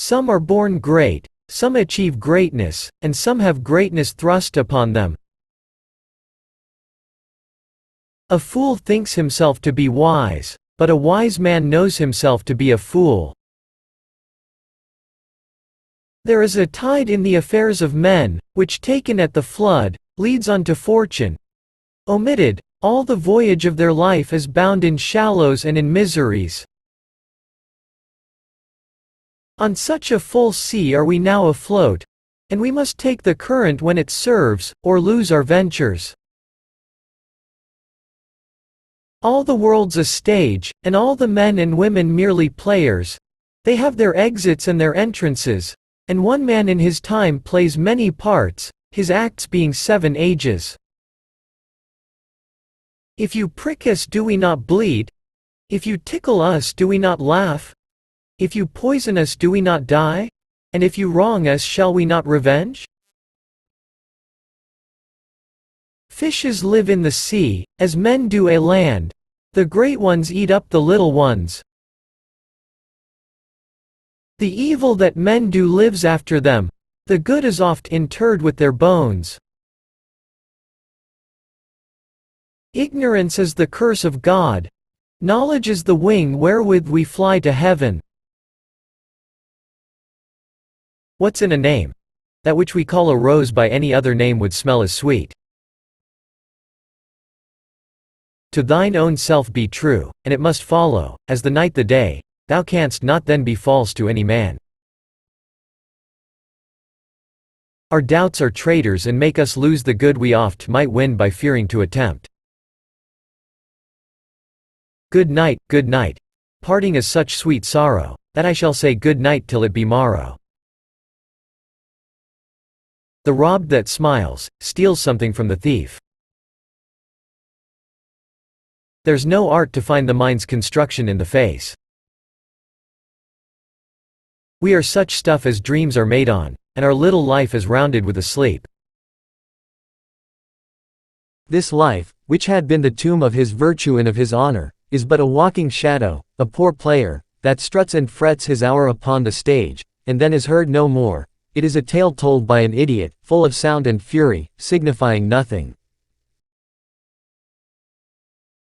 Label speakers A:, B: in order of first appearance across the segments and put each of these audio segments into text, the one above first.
A: Some are born great, some achieve greatness, and some have greatness thrust upon them. A fool thinks himself to be wise, but a wise man knows himself to be a fool. There is a tide in the affairs of men, which taken at the flood, leads unto fortune. Omitted, all the voyage of their life is bound in shallows and in miseries. On such a full sea are we now afloat, and we must take the current when it serves, or lose our ventures. All the world's a stage, and all the men and women merely players. They have their exits and their entrances, and one man in his time plays many parts, his acts being 7 ages. If you prick us, do we not bleed? If you tickle us, do we not laugh? If you poison us, do we not die? And if you wrong us, shall we not revenge? Fishes live in the sea, as men do a land. The great ones eat up the little ones. The evil that men do lives after them. The good is oft interred with their bones. Ignorance is the curse of God. Knowledge is the wing wherewith we fly to heaven. What's in a name? That which we call a rose by any other name would smell as sweet. To thine own self be true, and it must follow, as the night the day, thou canst not then be false to any man. Our doubts are traitors and make us lose the good we oft might win by fearing to attempt. Good night, good night. Parting is such sweet sorrow, that I shall say good night till it be morrow. The robbed that smiles, steals something from the thief. There's no art to find the mind's construction in the face. We are such stuff as dreams are made on, and our little life is rounded with a sleep.
B: This life, which had been the tomb of his virtue and of his honor, is but a walking shadow, a poor player, that struts and frets his hour upon the stage, and then is heard no more. It is a tale told by an idiot, full of sound and fury, signifying nothing.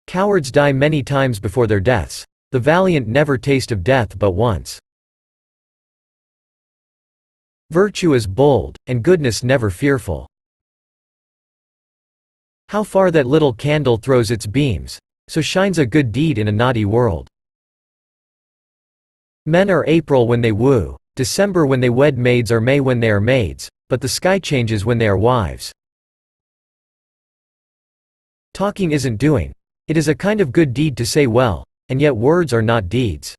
A: Cowards die many times before their deaths. The valiant never taste of death but once. Virtue is bold, and goodness never fearful. How far that little candle throws its beams, so shines a good deed in a naughty world. Men are April when they woo, December when they wed, maids are May when they are maids, but the sky changes when they are wives. Talking isn't doing. It is a kind of good deed to say well, and yet words are not deeds.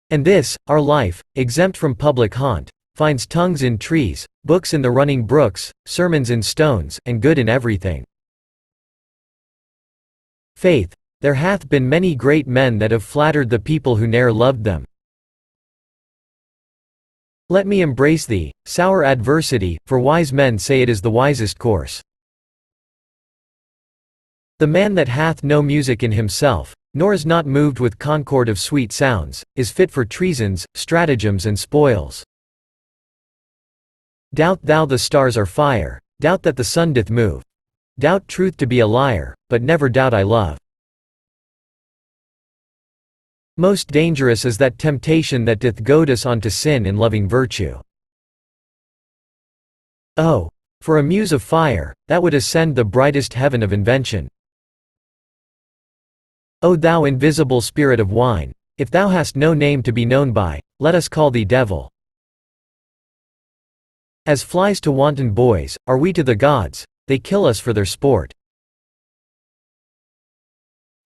A: And this, our life, exempt from public haunt, finds tongues in trees, books in the running brooks, sermons in stones, and good in everything. Faith, there hath been many great men that have flattered the people who ne'er loved them. Let me embrace thee, sour adversity, for wise men say it is the wisest course. The man that hath no music in himself, nor is not moved with concord of sweet sounds, is fit for treasons, stratagems and spoils. Doubt thou the stars are fire, doubt that the sun doth move. Doubt truth to be a liar, but never doubt I love. Most dangerous is that temptation that doth goad us on to sin in loving virtue. Oh, for a muse of fire, that would ascend the brightest heaven of invention. O thou invisible spirit of wine, if thou hast no name to be known by, let us call thee devil. As flies to wanton boys, are we to the gods, they kill us for their sport.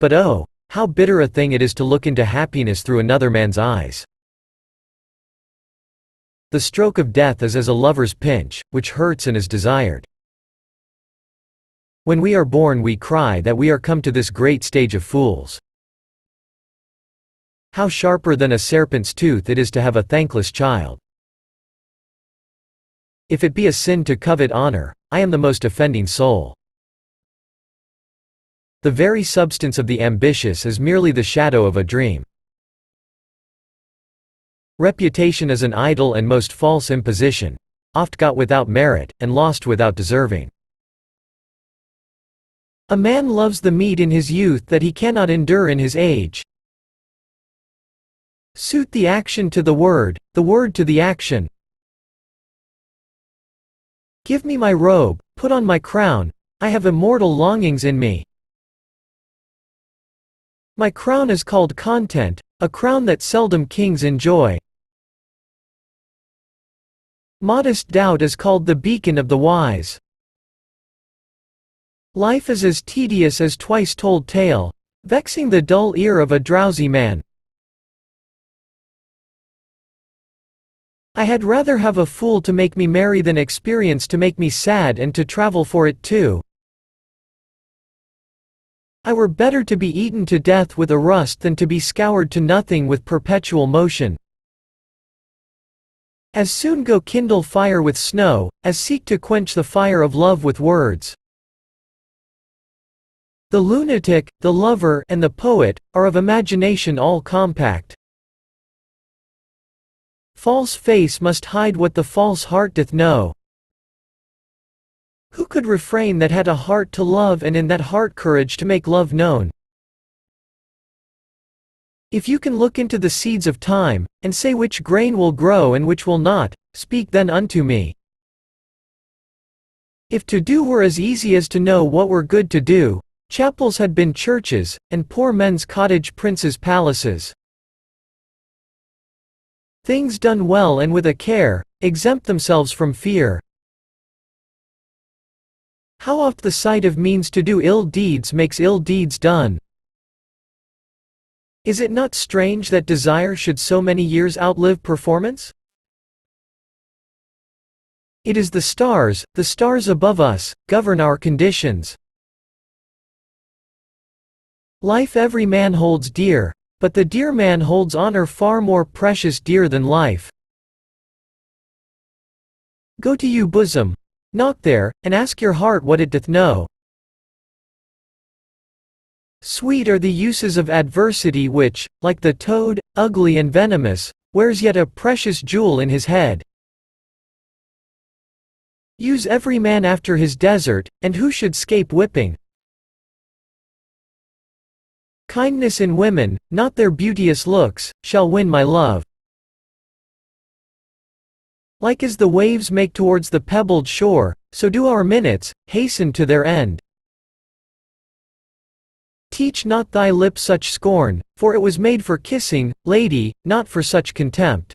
A: But oh, how bitter a thing it is to look into happiness through another man's eyes. The stroke of death is as a lover's pinch, which hurts and is desired. When we are born we cry that we are come to this great stage of fools. How sharper than a serpent's tooth it is to have a thankless child. If it be a sin to covet honor, I am the most offending soul. The very substance of the ambitious is merely the shadow of a dream. Reputation is an idle and most false imposition, oft got without merit, and lost without deserving. A man loves the meat in his youth that he cannot endure in his age. Suit the action to the word to the action. Give me my robe, put on my crown, I have immortal longings in me. My crown is called content, a crown that seldom kings enjoy. Modest doubt is called the beacon of the wise. Life is as tedious as twice-told tale, vexing the dull ear of a drowsy man. I had rather have a fool to make me merry than experience to make me sad and to travel for it too. I were better to be eaten to death with a rust than to be scoured to nothing with perpetual motion. As soon go kindle fire with snow, as seek to quench the fire of love with words. The lunatic, the lover, and the poet, are of imagination all compact. False face must hide what the false heart doth know. Who could refrain that had a heart to love and in that heart courage to make love known? If you can look into the seeds of time, and say which grain will grow and which will not, speak then unto me. If to do were as easy as to know what were good to do, chapels had been churches, and poor men's cottage princes' palaces. Things done well and with a care, exempt themselves from fear. How oft the sight of means to do ill deeds makes ill deeds done. Is it not strange that desire should so many years outlive performance? It is the stars above us, govern our conditions. Life every man holds dear, but the dear man holds honor far more precious dear than life. Go to you bosom, knock there, and ask your heart what it doth know. Sweet are the uses of adversity which, like the toad, ugly and venomous, wears yet a precious jewel in his head. Use every man after his desert, and who should scape whipping? Kindness in women, not their beauteous looks, shall win my love. Like as the waves make towards the pebbled shore, so do our minutes hasten to their end. Teach not thy lips such scorn, for it was made for kissing, lady, not for such contempt.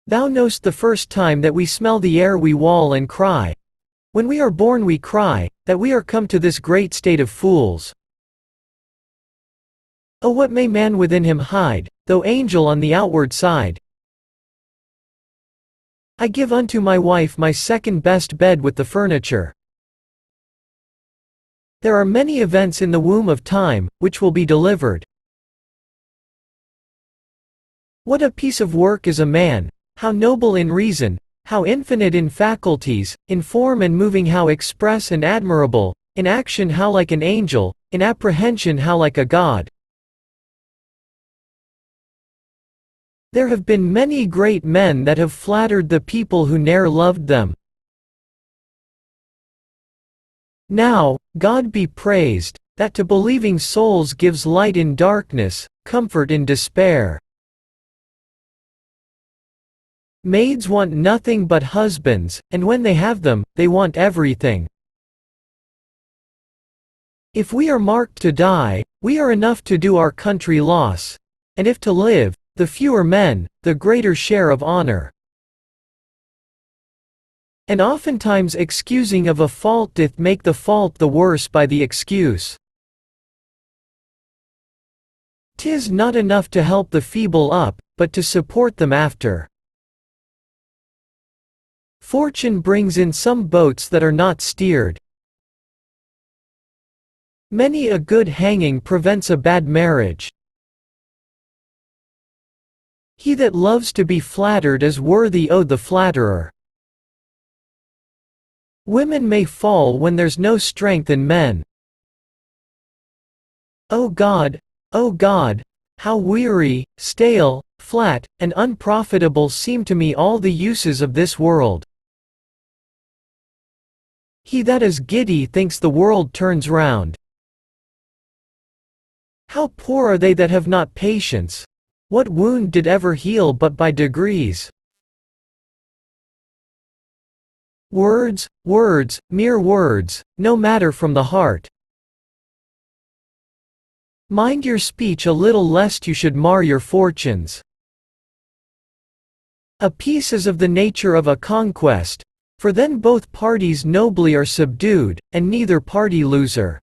A: Thou know'st the first time that we smell the air we wail and cry. When we are born we cry, that we are come to this great state of fools. Oh, what may man within him hide, though angel on the outward side? I give unto my wife my second best bed with the furniture. There are many events in the womb of time, which will be delivered. What a piece of work is a man, how noble in reason, how infinite in faculties, in form and moving how express and admirable, in action how like an angel, in apprehension how like a god. There have been many great men that have flattered the people who ne'er loved them. Now, God be praised, that to believing souls gives light in darkness, comfort in despair. Maids want nothing but husbands, and when they have them, they want everything. If we are marked to die, we are enough to do our country loss, and if to live, the fewer men, the greater share of honor. And oftentimes excusing of a fault doth make the fault the worse by the excuse. 'Tis not enough to help the feeble up, but to support them after. Fortune brings in some boats that are not steered. Many a good hanging prevents a bad marriage. He that loves to be flattered is worthy o' the flatterer. Women may fall when there's no strength in men. O God, How weary, stale, flat, and unprofitable seem to me all the uses of this world. He that is giddy thinks the world turns round. How poor are they that have not patience! What wound did ever heal but by degrees? Words, words, mere words, no matter from the heart. Mind your speech a little lest you should mar your fortunes. A peace is of the nature of a conquest, for then both parties nobly are subdued, and neither party loser.